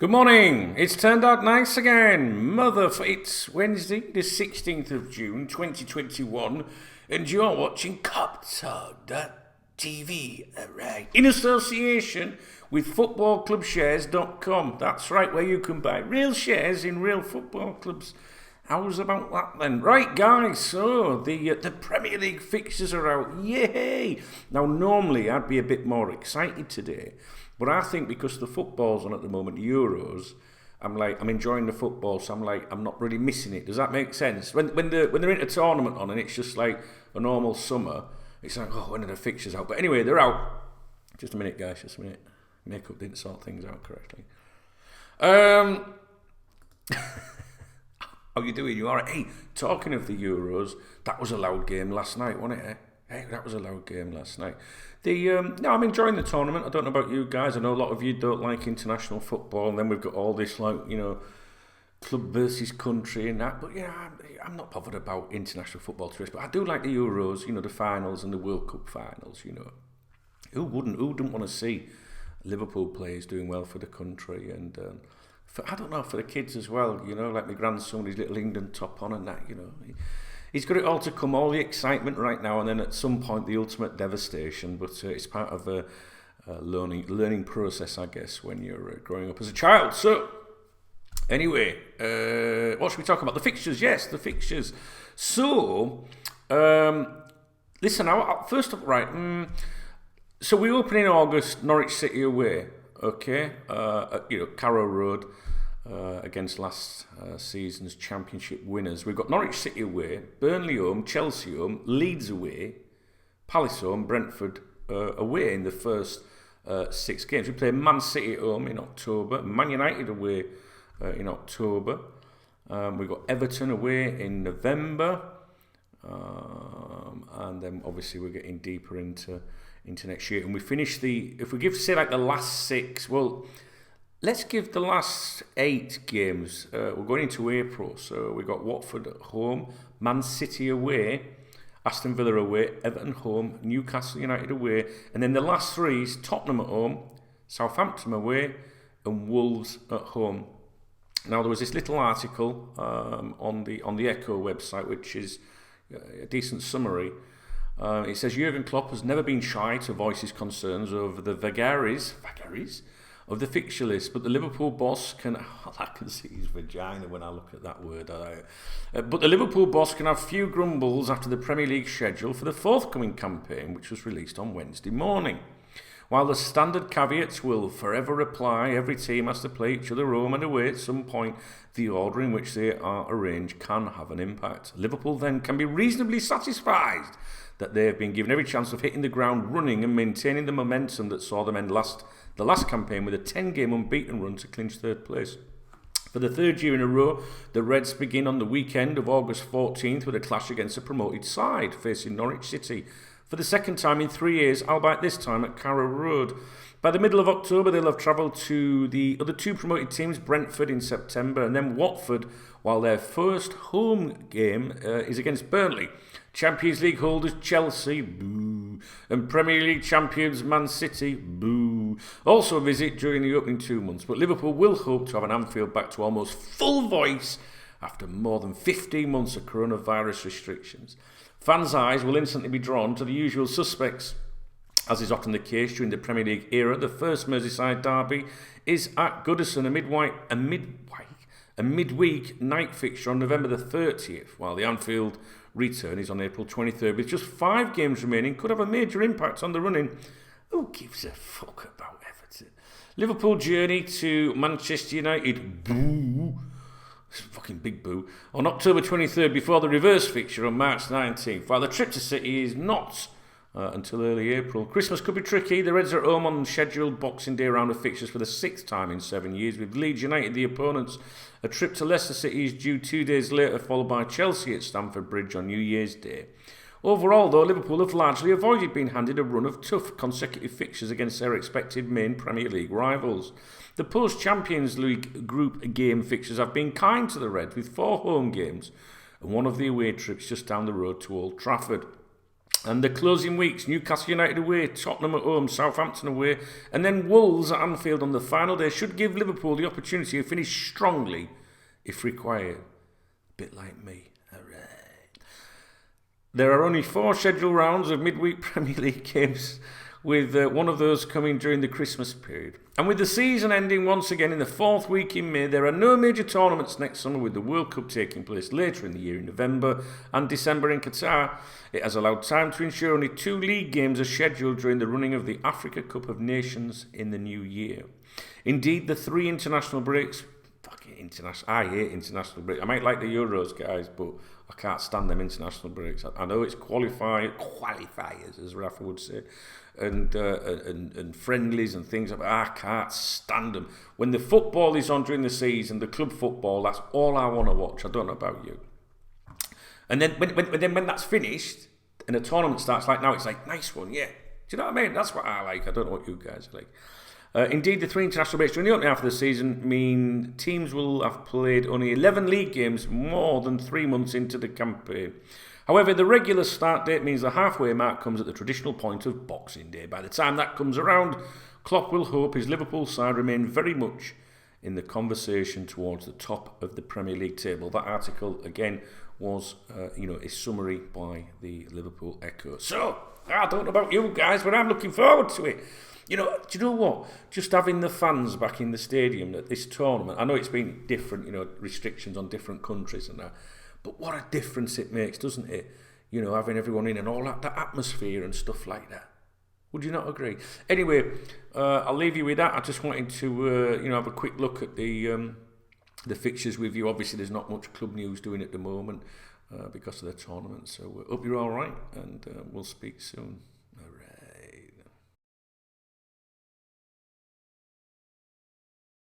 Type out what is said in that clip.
Good morning. It's turned out nice again. It's Wednesday, the 16th of June, 2021, and you're watching KopTalk.tv, right? In association with footballclubshares.com. That's right, where you can buy real shares in real football clubs. How's about that then? Right, guys, so the Premier League fixtures are out. Yay! Now, normally I'd be a bit more excited today, but I think because the football's on at the moment, Euros, I'm enjoying the football, so I'm not really missing it. Does that make sense? When they're in a tournament on and it's just like a normal summer, it's like, oh, when are the fixtures out? But anyway, they're out. Just a minute, guys, just a minute. Makeup didn't sort things out correctly. How you doing? You alright? Hey, talking of the Euros, that was a loud game last night, wasn't it? Eh? Hey, that was a loud game last night. No, I'm enjoying the tournament. I don't know about you guys. I know a lot of you don't like international football, and then we've got all this club versus country and that. But I'm not bothered about international football to us. But I do like the Euros, the finals and the World Cup finals. Who wouldn't? Who didn't want to see Liverpool players doing well for the country? And I don't know, for the kids as well. Like my grandson, his little England top on and that. He's got it all to come, all the excitement right now, and then at some point the ultimate devastation. But it's part of a learning process, I guess, when you're growing up as a child. So, anyway, what should we talk about? The fixtures, yes, the fixtures. So, listen, first up, right. So we open in August, Norwich City away, okay, at Carrow Road. Against last season's championship winners. We've got Norwich City away, Burnley home, Chelsea home, Leeds away, Palace home, Brentford away in the first 6 games. We play Man City at home in October, Man United away in October. We've got Everton away in November. And then obviously we're getting deeper into next year. And we finish if we give, say, like the last 6, well, let's give the last 8 games. We're going into April, so we got Watford at home, Man City away, Aston Villa away, Everton home, Newcastle United away, and then the last 3 is Tottenham at home, Southampton away, and Wolves at home. Now there was this little article on the Echo website, which is a decent summary. It says Jurgen Klopp has never been shy to voice his concerns over the vagaries of the fixture list, but the Liverpool boss I can see his vagina when I look at that word. But the Liverpool boss can have few grumbles after the Premier League schedule for the forthcoming campaign, which was released on Wednesday morning. While the standard caveats will forever apply, every team has to play each other home and away at some point, the order in which they are arranged can have an impact. Liverpool then can be reasonably satisfied that they have been given every chance of hitting the ground running and maintaining the momentum that saw them end the last campaign with a 10-game unbeaten run to clinch 3rd place. For the 3rd year in a row, the Reds begin on the weekend of August 14th with a clash against a promoted side, facing Norwich City. For the 2nd time in 3 years, albeit this time at Carrow Road. By the middle of October, they'll have travelled to the other 2 promoted teams, Brentford in September, and then Watford, while their first home game is against Burnley. Champions League holders Chelsea, boo, and Premier League champions Man City, boo. Also a visit during the opening 2 months, but Liverpool will hope to have an Anfield back to almost full voice after more than 15 months of coronavirus restrictions. Fans' eyes will instantly be drawn to the usual suspects. As is often the case during the Premier League era, the first Merseyside derby is at Goodison, a midweek night fixture on November the 30th, while the Anfield return is on April 23rd. With just 5 games remaining, could have a major impact on the running. Who gives a fuck about Everton? Liverpool journey to Manchester United, boo. Fucking big boo. On October 23rd, before the reverse fixture on March 19th, while the trip to City is not until early April. Christmas could be tricky. The Reds are at home on scheduled Boxing Day round of fixtures for the 6th time in 7 years, with Leeds United the opponents. A trip to Leicester City is due 2 days later, followed by Chelsea at Stamford Bridge on New Year's Day. Overall, though, Liverpool have largely avoided being handed a run of tough consecutive fixtures against their expected main Premier League rivals. The post-Champions League group game fixtures have been kind to the Reds, with 4 home games and one of the away trips just down the road to Old Trafford. And the closing weeks, Newcastle United away, Tottenham at home, Southampton away, and then Wolves at Anfield on the final day should give Liverpool the opportunity to finish strongly if required. A bit like me. All right. There are only 4 scheduled rounds of midweek Premier League games, with one of those coming during the Christmas period. And with the season ending once again in the 4th week in May, there are no major tournaments next summer, with the World Cup taking place later in the year in November and December in Qatar. It has allowed time to ensure only 2 league games are scheduled during the running of the Africa Cup of Nations in the new year. Indeed, the 3 international breaks... I hate international breaks. I might like the Euros, guys, but I can't stand them international breaks. I know it's qualifiers, as Rafa would say, and friendlies and things, but I can't stand them. When the football is on during the season, the club football, that's all I want to watch. I don't know about you. And then when that's finished and the tournament starts, like now, it's like, nice one, yeah. Do you know what I mean? That's what I like. I don't know what you guys like. Indeed, the 3 international breaks during the opening half of the season mean teams will have played only 11 league games more than 3 months into the campaign. However, the regular start date means the halfway mark comes at the traditional point of Boxing Day. By the time that comes around, Klopp will hope his Liverpool side remain very much in the conversation towards the top of the Premier League table. That article, again, was a summary by the Liverpool Echo. So, I don't know about you guys, but I'm looking forward to it. Do you know what? Just having the fans back in the stadium at this tournament, I know it's been different, restrictions on different countries and that, but what a difference it makes, doesn't it? Having everyone in and all that atmosphere and stuff like that. Would you not agree? Anyway, I'll leave you with that. I just wanted to, have a quick look at the fixtures with you. Obviously, there's not much club news doing at the moment because of the tournament. So hope you're all right, and we'll speak soon.